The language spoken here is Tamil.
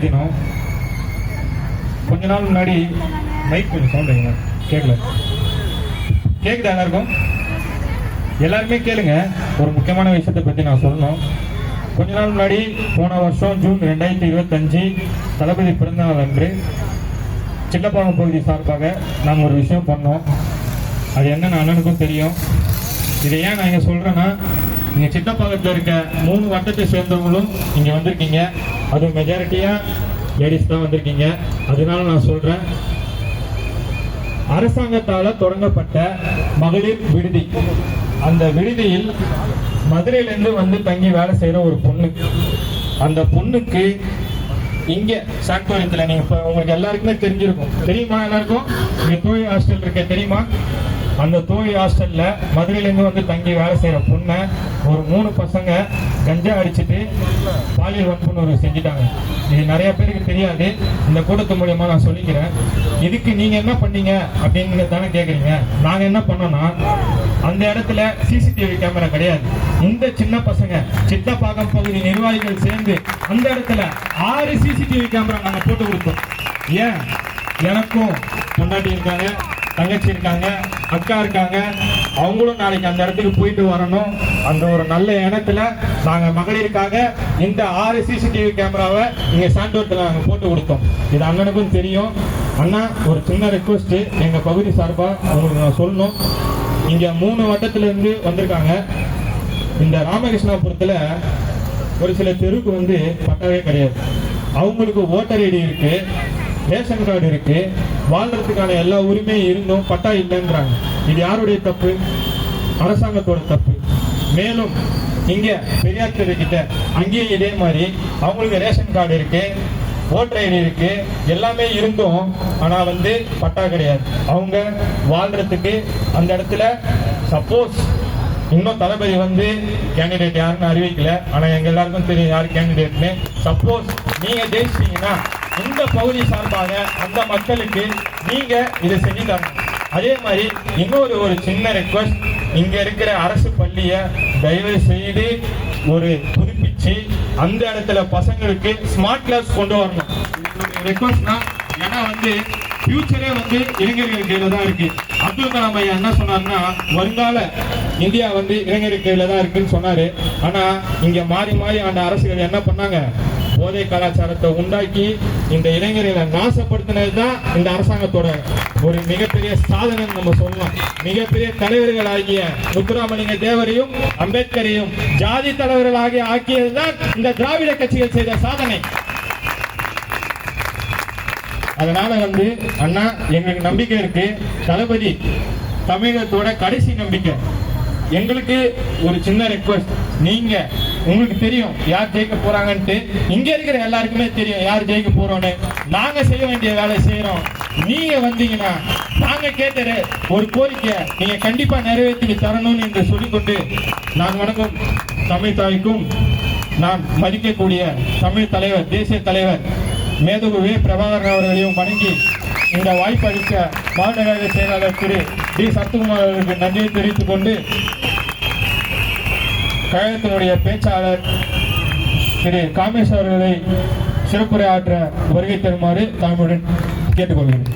தினம். கொஞ்ச நாள் முன்னாடி மைக் கொஞ்சம் சவுண்ட் வைங்க, கேட்கல. கேட்குதா எல்லாருக்கும்? எல்லாருமே கேளுங்க. ஒரு முக்கியமான விஷயத்தை பற்றி நான் சொல்லணும். கொஞ்ச நாள் முன்னாடி போன வருஷம் ஜூன் 2025 தளபதி பிறந்தநாள் அன்று சின்னப்பாக்கம் பகுதி சார்பாக நாங்கள் ஒரு விஷயம் பண்ணோம். அது என்னன்னு அண்ணனுக்கும் தெரியும். இதை ஏன் நான் இங்கே சொல்கிறேன்னா, இங்கே சின்னப்பாக்கத்தில் இருக்க 3 வட்டத்தை சேர்ந்தவங்களும் இங்கே வந்திருக்கீங்க. அதுவும் மெஜாரிட்டியாக லேடிஸ் தான் வந்திருக்கீங்க. அதனால நான் சொல்கிறேன், அரசாங்கத்தால் தொடங்கப்பட்ட மகளிர் விடுதி, அந்த விடுதியில் மதுரையிலேருந்து வந்து தங்கி வேலை செய்கிற ஒரு பொண்ணு, அந்த பொண்ணுக்கு இங்கே சாக்டோரியத்தில் நீங்கள் இப்போ உங்களுக்கு எல்லாருக்குமே தெரிஞ்சிருக்கும். தெரியுமா? எல்லாருக்கும் இங்கே தோழி ஹாஸ்டல் இருக்க தெரியுமா? அந்த தோழி ஹாஸ்டலில் மதுரையிலேருந்து வந்து தங்கி வேலை செய்கிற பொண்ணை ஒரு 3 பசங்க கஞ்சா அடிச்சுட்டு பாலியல் வன்புணர்வு செஞ்சுட்டாங்க. இது நிறைய பேருக்கு தெரியாது. இந்த கூட்டத்து மூலியமாக நான் சொல்லிக்கிறேன். இதுக்கு நீங்கள் என்ன பண்ணீங்க அப்படின்னு தானே கேட்குறீங்க. நாங்கள் என்ன பண்ணோம்னா, அந்த இடத்துல சிசிடிவி கேமரா கிடையாது. இந்த சின்ன பசங்க சின்னப்பாக்கம் பகுதி நிர்வாகிகள் சேர்ந்து அந்த இடத்துல 6 சிசிடிவி கேமரா நாங்கள் போட்டு கொடுத்தோம். ஏன்? எனக்கும் பொண்டாட்டி இருக்காங்க, தங்கச்சி இருக்காங்க, அக்கா இருக்காங்க. அவங்களும் நாளைக்கு அந்த இடத்துக்கு போயிட்டு வரணும். அந்த ஒரு நல்ல இடத்துல நாங்கள் மகளிருக்காக இந்த 6 சிசிடிவி கேமராவை இங்கே சாண்டோரத்தில் நாங்கள் போட்டு கொடுத்தோம். இது அண்ணனுக்கும் தெரியும். அண்ணா, ஒரு சின்ன ரெக்வஸ்ட் எங்கள் பகுதி சார்பாக உங்களுக்கு நான் சொல்லணும். இங்கே 3 வட்டத்திலேருந்து வந்திருக்காங்க. இந்த ராமகிருஷ்ணாபுரத்தில் ஒரு சில தெருவுக்கு வந்து பட்டாவே கிடையாது. அவங்களுக்கு ஓட்டர் ஐடி இருக்கு, ரேஷன் கார்டு இருக்கு, வாழ்றதுக்கான எல்லா உரிமையும் இருந்தும் பட்டா இல்லைன்றாங்க. இது யாருடைய தப்பு? அரசாங்கத்தோட தப்பு. மேலும் இங்க பெரியார் தெரு கிட்ட அங்கேயும் இதே மாதிரி அவங்களுக்கு ரேஷன் கார்டு இருக்கு, ஓட்டர் ஐடி இருக்கு, எல்லாமே இருந்தும் ஆனா வந்து பட்டா கிடையாது. அவங்க வாழ்றதுக்கு அந்த இடத்துல சப்போஸ் இன்னும் தளபதி வந்து கேண்டிடேட் யாருன்னு அறிவிக்கல. ஆனா எங்க எல்லாருக்கும் தெரியும் யாரு கேண்டிடேட்னு. சப்போஸ் நீங்க ஜெயிச்சிட்டீங்கன்னா இந்த பகுதி சார்பாக அந்த மக்களுக்கு நீங்க இதை செஞ்சு தரணும். அதே மாதிரி இன்னொரு சின்ன ரெக்வஸ்ட், இங்க இருக்கிற அரசு பள்ளியை தயவு செய்து ஒரு புதுப்பிச்சு அந்த இடத்துல பசங்களுக்கு ஸ்மார்ட் கிளாஸ் கொண்டு வரணும். ரெக்வஸ்ட்னா, ஏன்னா வந்து ஃபியூச்சரே வந்து இளைஞர்கள் கையில தான் இருக்கு. அப்துல் கலாம் ஐயா என்ன சொன்னார்னா, வருங்கால இந்தியா வந்து இளைஞர்கள் கையில தான் இருக்குன்னு சொன்னாரு. ஆனா இங்க மாறி மாறி அந்த அரசுகள் என்ன பண்ணாங்க? போதை கலாச்சாரத்தை உண்டாக்கி இந்த இளைஞர்களை நாசப்படுத்தினது தான் இந்த அரசாங்கத்தோட ஒரு மிகப்பெரிய சாதனை நம்ம சொல்லலாம். மிகப்பெரிய தலைவர்கள் ஆகிய முத்துராமலிங்க தேவரையும் அம்பேத்கரையும் ஜாதி தலைவர்களாக ஆக்கியதுதான் இந்த திராவிட கட்சிகள் செய்த சாதனை. அதனால வந்து அண்ணா, எங்களுக்கு நம்பிக்கை இருக்கு. தளபதி தமிழகத்தோட கடைசி நம்பிக்கை. எங்களுக்கு ஒரு சின்ன ரெக்வஸ்ட், நீங்க உங்களுக்கு தெரியும் யார் ஜெயிக்க போறாங்கன்ட்டு. இங்க இருக்கிற எல்லாருக்குமே தெரியும் யார் ஜெயிக்க போறோம்னு. நாங்க செய்ய வேண்டிய வேலை செய்யறோம். நீங்க வந்தீங்கன்னா நாங்க கேட்ட ஒரு கோரிக்கை நீங்க கண்டிப்பா நிறைவேற்றி தரணும்னு என்று சொல்லிக்கொண்டு, நான் வணங்கும் தமிழ் தாய்க்கும் நான் மதிக்கக்கூடிய தமிழ் தலைவர், தேசிய தலைவர் மேதகு வே. பிரபாகரன் அவர்களையும் வணங்கி இந்த வாய்ப்பு அளித்த மாவட்ட கழக செயலாளர் திரு டி. சத்துகுமார் அவர்களுக்கு நன்றியை தெரிவித்துக் கொண்டு, கழகத்தினுடைய பேச்சாளர் திரு காமேஷ் அவர்களை சிறப்புரை ஆற்ற வருகை தருமாறு தாழ்மையுடன் கேட்டுக்கொள்கிறேன்.